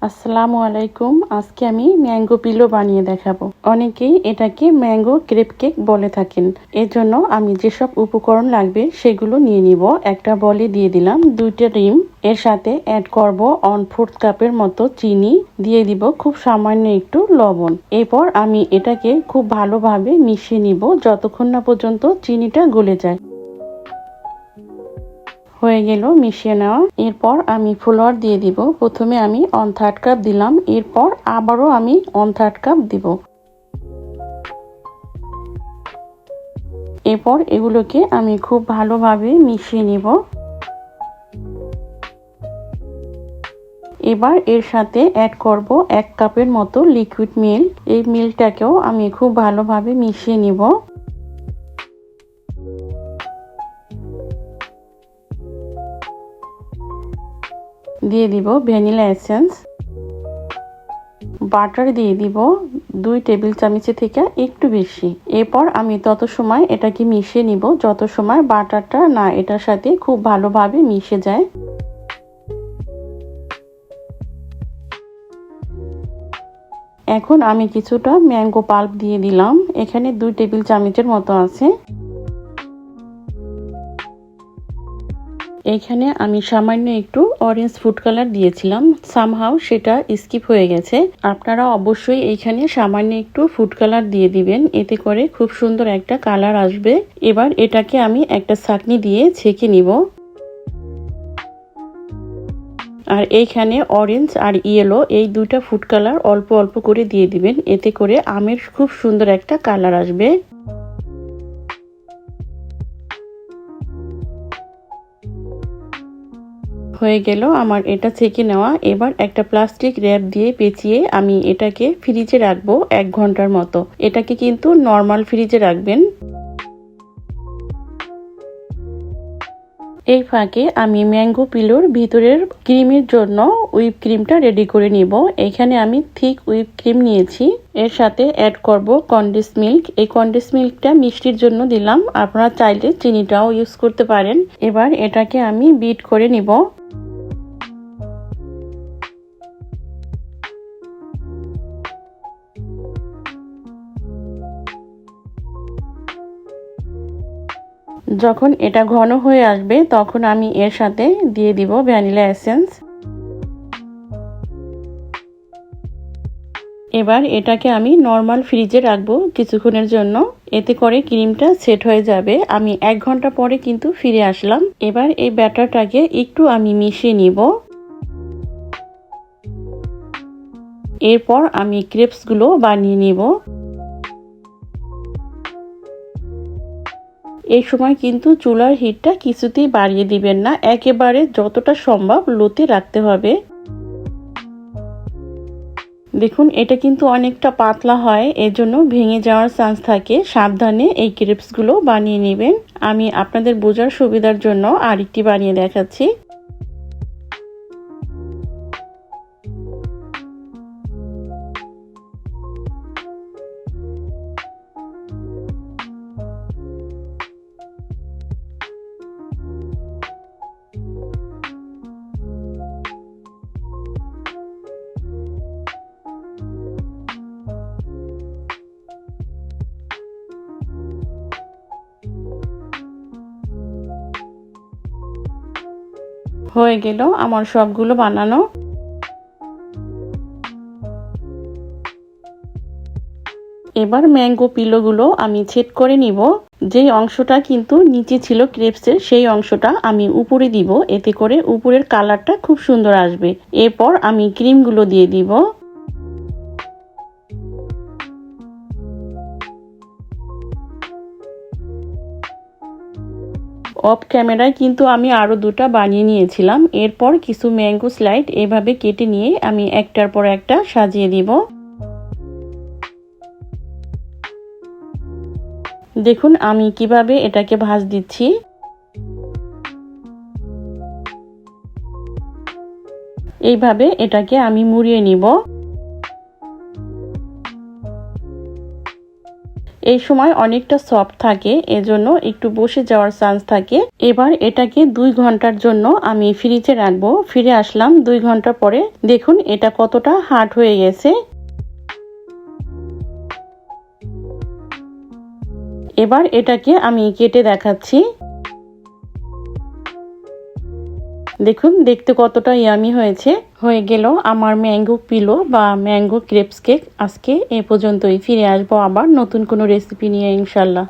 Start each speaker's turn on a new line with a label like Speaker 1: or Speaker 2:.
Speaker 1: আসসালামু আলাইকুম। আজকে আমি ম্যাঙ্গো পিলো বানিয়ে দেখাবো। অনেকেই এটাকে ম্যাঙ্গো ক্রেপ কেক বলে থাকেন। এর জন্য আমি যেসব উপকরণ লাগবে সেগুলো নিয়ে নিব। একটা বলে দিয়ে দিলাম 2টা ডিম, এর সাথে অ্যাড করব 1/4 কাপের মতো চিনি, দিয়ে দিব খুব সামান্য একটু লবণ। এরপর আমি এটাকে খুব ভালোভাবে মিশিয়ে নিব যতক্ষণ না পর্যন্ত চিনিটা গলে যায়। হয়ে গেল মিশিয়ে নেওয়া। এরপর আমি ফ্লোর দিয়ে দিব। প্রথমে আমি 1/3 কাপ দিলাম, এরপর আবারও আমি 1/3 কাপ দিব। এরপর এগুলোকে আমি খুব ভালোভাবে মিশিয়ে নিব। এবার এর সাথে অ্যাড করব 1 কাপের মতো লিকুইড মিল্ক। এই মিল্কটাকেও আমি খুব ভালোভাবে মিশিয়ে নিব। দিয়ে দিব ভ্যানিলা এসেন্স, বাটার দিয়ে দিব 2 টেবিল চামচের থেকে একটু বেশি। এরপর আমি তত সময় এটাকে মিশিয়ে নিব যত সময় বাটারটা না এটার সাথে খুব ভালোভাবে মিশে যায়। এখন আমি কিছুটা ম্যাঙ্গো পাল্প দিয়ে দিলাম, এখানে 2 টেবিল চামচের মতো আছে। এখানে আমি সামান্য একটু অরেঞ্জ ফুড কালার দিয়েছিলাম, সামহাউ সেটা স্কিপ হয়ে গেছে। আপনারা অবশ্যই এখানে সামান্য একটু ফুড কালার দিয়ে দিবেন, এতে করে খুব সুন্দর একটা কালার আসবে। এবার এটাকে আমি একটা ছাঁকনি দিয়ে ছেঁকে নিব। আর এইখানে অরেঞ্জ আর ইয়েলো এই দুইটা ফুড কালার অল্প অল্প করে দিয়ে দিবেন, এতে করে আমের খুব সুন্দর একটা কালার আসবে। হয়ে গেল আমার এটা ছেঁকে নেওয়া। এবার একটা প্লাস্টিক র্যাপ দিয়ে পেঁচিয়ে আমি এটাকে ফ্রিজে রাখবো 1 ঘন্টার মতো। এটাকে কিন্তু নর্মাল ফ্রিজে রাখবেন। এই ফাঁকে আমি ম্যাঙ্গো পিলোর ভিতরের ক্রিমের জন্য হুইপ ক্রিমটা রেডি করে নিব। এখানে আমি থিক হুইপ ক্রিম নিয়েছি, এর সাথে অ্যাড করব কনডেন্স মিল্ক। এই কনডেন্স মিল্কটা মিষ্টির জন্য দিলাম, আপনারা চাইলে চিনিটাও ইউজ করতে পারেন। এবার এটাকে আমি বিট করে নিব। যখন এটা ঘন হয়ে আসবে তখন আমি এর সাথে দিয়ে দিব ভ্যানিলা এসেন্স। এবার এটাকে আমি নর্মাল ফ্রিজে রাখবো কিছুক্ষণের জন্য, এতে করে ক্রিমটা সেট হয়ে যাবে। আমি 1 ঘন্টা পরে কিন্তু ফিরে আসলাম। এবার এই ব্যাটারটাকে একটু আমি মিশিয়ে নিব। এরপর আমি ক্রেপসগুলো বানিয়ে নিব। এই সময় কিন্তু চুলার হিটটা কিছুতেই বাড়িয়ে দিবেন না, একেবারে যতটা সম্ভব লোতে রাখতে হবে। দেখুন এটা কিন্তু অনেকটা পাতলা হয়, এজন্য ভেঙে যাওয়ার চান্স থাকে। সাবধানে এই ক্রেপসগুলো বানিয়ে নেবেন। আমি আপনাদের বোঝার সুবিধার জন্য আরেকটি বানিয়ে দেখাচ্ছি। হয়ে গেল আমার সবগুলো বানানো। এবার ম্যাঙ্গো পিলোগুলো আমি ছেদ করে নিব। যেই অংশটা কিন্তু নিচে ছিল ক্রেপসের সেই অংশটা আমি উপরে দিব, এতে করে উপরের কালারটা খুব সুন্দর আসবে। এরপর আমি ক্রিমগুলো দিয়ে দিব। অফ ক্যামেরায় কিন্তু আমি আরো 2টা বানিয়ে নিয়েছিলাম। এরপর কিছু ম্যাঙ্গো স্লাইড এভাবে কেটে নিয়ে আমি একটার পর একটা সাজিয়ে দিব। দেখুন আমি কিভাবে এটাকে ভাঁজ দিচ্ছি। এইভাবে এটাকে আমি মুড়িয়ে নিব। এই সময় অনেকটা সফট থাকে, এজন্য একটু বসে যাওয়ার চান্স থাকে। এবার এটাকে 2 ঘন্টার জন্য আমি ফ্রিজে রাখবো। ফিরে আসলাম 2 ঘন্টা পরে। দেখুন এটা কতটা হার্ড হয়ে গেছে। এবার এটাকে আমি কেটে দেখাচ্ছি। দেখুন দেখতে কতটা ইয়ামি হয়েছে। হয়ে গেল আমার ম্যাঙ্গো পিলো বা ম্যাঙ্গো ক্রেপস কেক। আজকে এ পর্যন্তই। ফিরে আসবো আবার নতুন কোনো রেসিপি নিয়ে ইনশাল্লাহ।